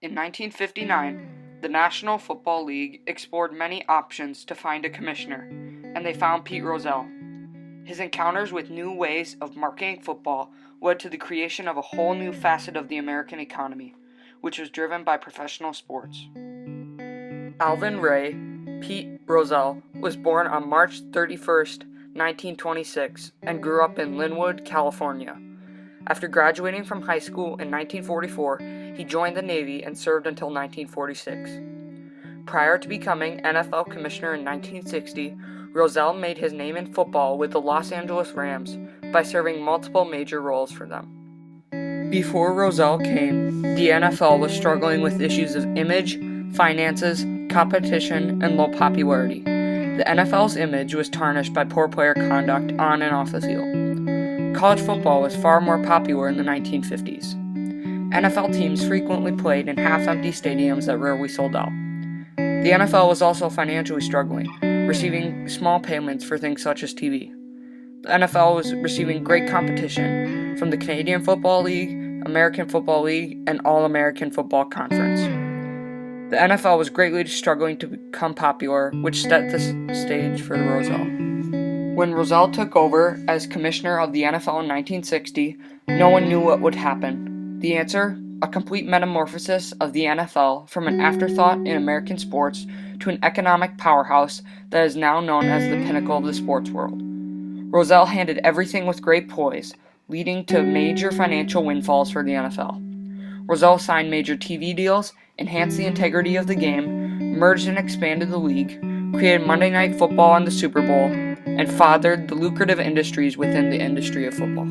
In 1959, the National Football League explored many options to find a commissioner, and they found Pete Rozelle. His encounters with new ways of marketing football led to the creation of a whole new facet of the American economy, which was driven by professional sports. Alvin Ray Pete Rozelle was born on March 31st, 1926, and grew up in Linwood, California. After graduating from high school in 1944, he joined the Navy and served until 1946. Prior to becoming NFL commissioner in 1960, Rozelle made his name in football with the Los Angeles Rams by serving multiple major roles for them. Before Rozelle came, the NFL was struggling with issues of image, finances, competition, and low popularity. The NFL's image was tarnished by poor player conduct on and off the field. College football was far more popular in the 1950s. NFL teams frequently played in half-empty stadiums that rarely sold out. The NFL was also financially struggling, receiving small payments for things such as TV. The NFL was receiving great competition from the Canadian Football League, American Football League, and All-American Football Conference. The NFL was greatly struggling to become popular, which set the stage for Rozelle. When Rozelle took over as commissioner of the NFL in 1960, no one knew what would happen. The answer? A complete metamorphosis of the NFL from an afterthought in American sports to an economic powerhouse that is now known as the pinnacle of the sports world. Rozelle handled everything with great poise, leading to major financial windfalls for the NFL. Rozelle signed major TV deals, enhanced the integrity of the game, merged and expanded the league, created Monday Night Football and the Super Bowl, and fathered the lucrative industries within the industry of football.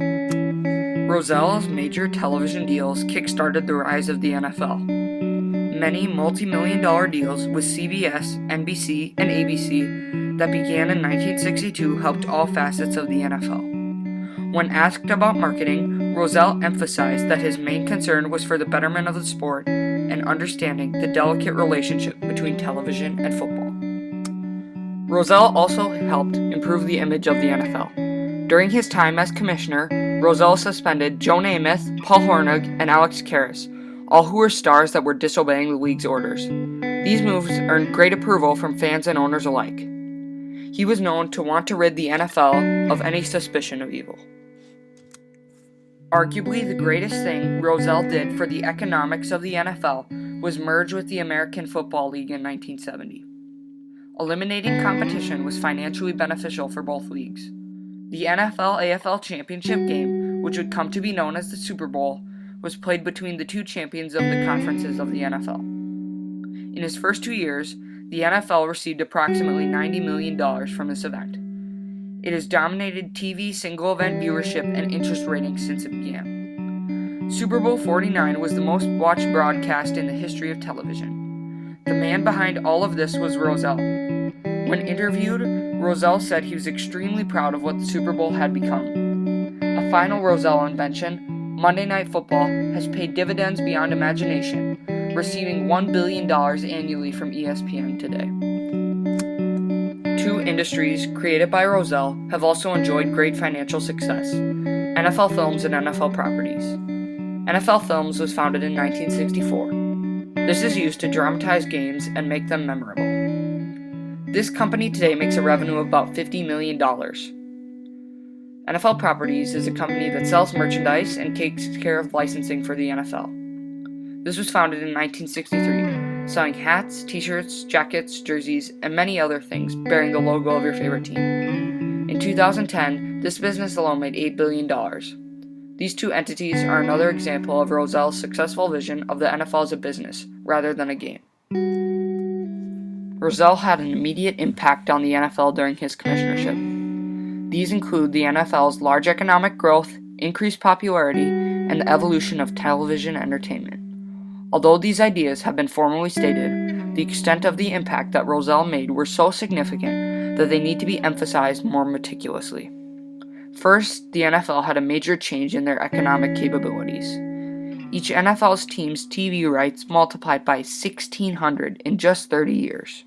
Rozelle's major television deals kick-started the rise of the NFL. Many multi-million-dollar deals with CBS, NBC, and ABC that began in 1962 helped all facets of the NFL. When asked about marketing, Rozelle emphasized that his main concern was for the betterment of the sport and understanding the delicate relationship between television and football. Rozelle also helped improve the image of the NFL. During his time as commissioner, Rozelle suspended Joe Namath, Paul Hornung, and Alex Karras, all who were stars that were disobeying the league's orders. These moves earned great approval from fans and owners alike. He was known to want to rid the NFL of any suspicion of evil. Arguably the greatest thing Rozelle did for the economics of the NFL was merge with the American Football League in 1970. Eliminating competition was financially beneficial for both leagues. The NFL-AFL championship game, which would come to be known as the Super Bowl, was played between the two champions of the conferences of the NFL. In his first 2 years, the NFL received approximately $90 million from this event. It has dominated TV single-event viewership and interest ratings since it began. Super Bowl 49 was the most watched broadcast in the history of television. The man behind all of this was Rozelle. When interviewed, Rozelle said he was extremely proud of what the Super Bowl had become. A final Rozelle invention, Monday Night Football, has paid dividends beyond imagination, receiving $1 billion annually from ESPN today. Two industries created by Rozelle have also enjoyed great financial success: NFL Films and NFL Properties. NFL Films was founded in 1964. This is used to dramatize games and make them memorable. This company today makes a revenue of about $50 million. NFL Properties is a company that sells merchandise and takes care of licensing for the NFL. This was founded in 1963, selling hats, t-shirts, jackets, jerseys, and many other things bearing the logo of your favorite team. In 2010, this business alone made $8 billion. These two entities are another example of Rozelle's successful vision of the NFL as a business, rather than a game. Rozelle had an immediate impact on the NFL during his commissionership. These include the NFL's large economic growth, increased popularity, and the evolution of television entertainment. Although these ideas have been formally stated, the extent of the impact that Rozelle made were so significant that they need to be emphasized more meticulously. First, the NFL had a major change in their economic capabilities. Each NFL's team's TV rights multiplied by 1,600 in just 30 years.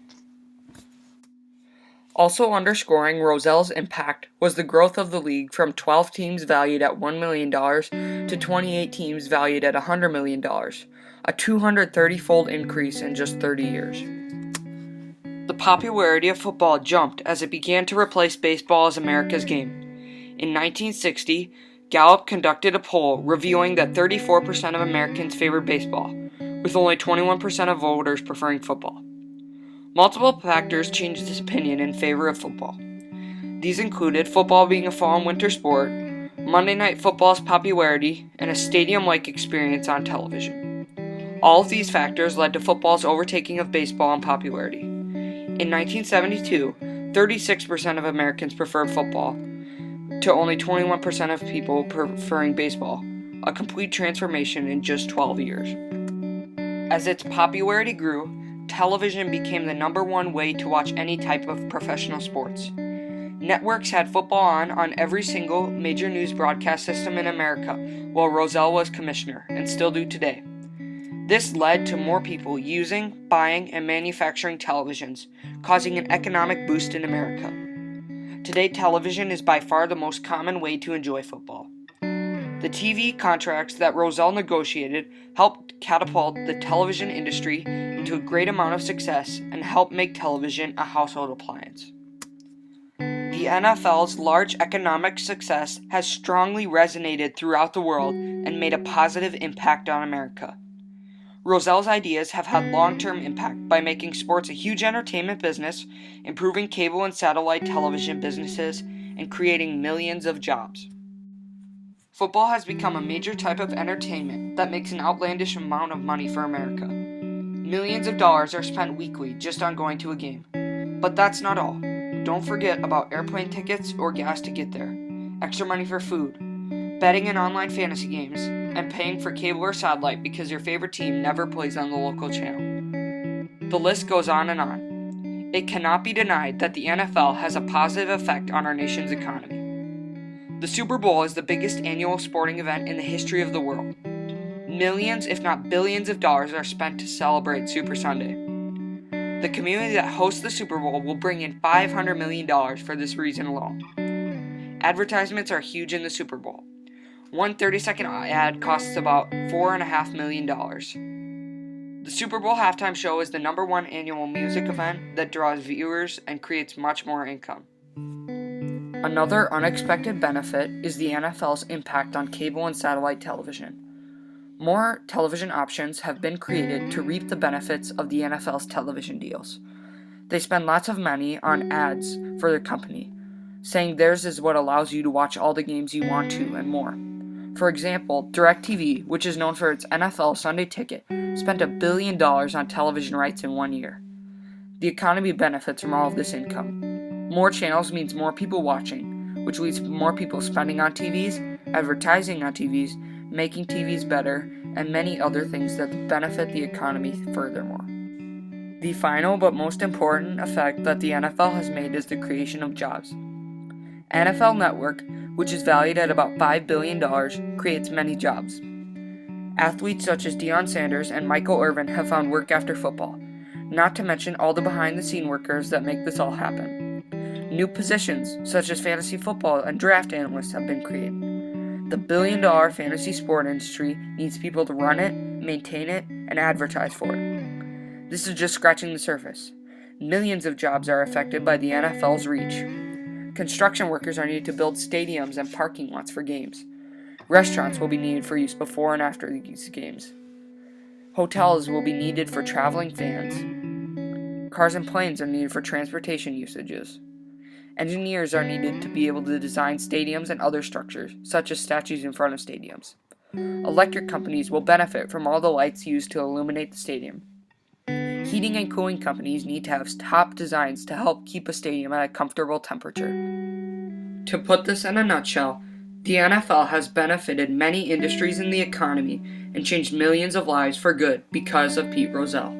Also underscoring Rozelle's impact was the growth of the league from 12 teams valued at $1 million to 28 teams valued at $100 million, a 230-fold increase in just 30 years. The popularity of football jumped as it began to replace baseball as America's game. In 1960, Gallup conducted a poll revealing that 34% of Americans favored baseball, with only 21% of voters preferring football. Multiple factors changed this opinion in favor of football. These included football being a fall and winter sport, Monday Night Football's popularity, and a stadium-like experience on television. All of these factors led to football's overtaking of baseball in popularity. In 1972, 36% of Americans preferred football, to only 21% of people preferring baseball, a complete transformation in just 12 years. As its popularity grew, television became the number one way to watch any type of professional sports. Networks had football on every single major news broadcast system in America, while Rozelle was commissioner, and still do today. This led to more people using, buying, and manufacturing televisions, causing an economic boost in America. Today, television is by far the most common way to enjoy football. The TV contracts that Rozelle negotiated helped catapult the television industry into a great amount of success and helped make television a household appliance. The NFL's large economic success has strongly resonated throughout the world and made a positive impact on America. Rozelle's ideas have had long-term impact by making sports a huge entertainment business, improving cable and satellite television businesses, and creating millions of jobs. Football has become a major type of entertainment that makes an outlandish amount of money for America. Millions of dollars are spent weekly just on going to a game. But that's not all. Don't forget about airplane tickets or gas to get there, extra money for food, betting in online fantasy games, and paying for cable or satellite because your favorite team never plays on the local channel. The list goes on and on. It cannot be denied that the NFL has a positive effect on our nation's economy. The Super Bowl is the biggest annual sporting event in the history of the world. Millions, if not billions of dollars are spent to celebrate Super Sunday. The community that hosts the Super Bowl will bring in $500 million for this reason alone. Advertisements are huge in the Super Bowl. One 30-second ad costs about $4.5 million. The Super Bowl halftime show is the number one annual music event that draws viewers and creates much more income. Another unexpected benefit is the NFL's impact on cable and satellite television. More television options have been created to reap the benefits of the NFL's television deals. They spend lots of money on ads for their company, saying theirs is what allows you to watch all the games you want to and more. For example, DirecTV, which is known for its NFL Sunday Ticket, spent $1 billion on television rights in 1 year. The economy benefits from all of this income. More channels means more people watching, which leads to more people spending on TVs, advertising on TVs, making TVs better, and many other things that benefit the economy furthermore. The final but most important effect that the NFL has made is the creation of jobs. NFL Network, which is valued at about $5 billion, creates many jobs. Athletes such as Deion Sanders and Michael Irvin have found work after football, not to mention all the behind-the-scene workers that make this all happen. New positions, such as fantasy football and draft analysts, have been created. The billion-dollar fantasy sport industry needs people to run it, maintain it, and advertise for it. This is just scratching the surface. Millions of jobs are affected by the NFL's reach. Construction workers are needed to build stadiums and parking lots for games. Restaurants will be needed for use before and after these games. Hotels will be needed for traveling fans. Cars and planes are needed for transportation usages. Engineers are needed to be able to design stadiums and other structures, such as statues in front of stadiums. Electric companies will benefit from all the lights used to illuminate the stadium. Heating and cooling companies need to have top designs to help keep a stadium at a comfortable temperature. To put this in a nutshell, the NFL has benefited many industries in the economy and changed millions of lives for good because of Pete Rozelle.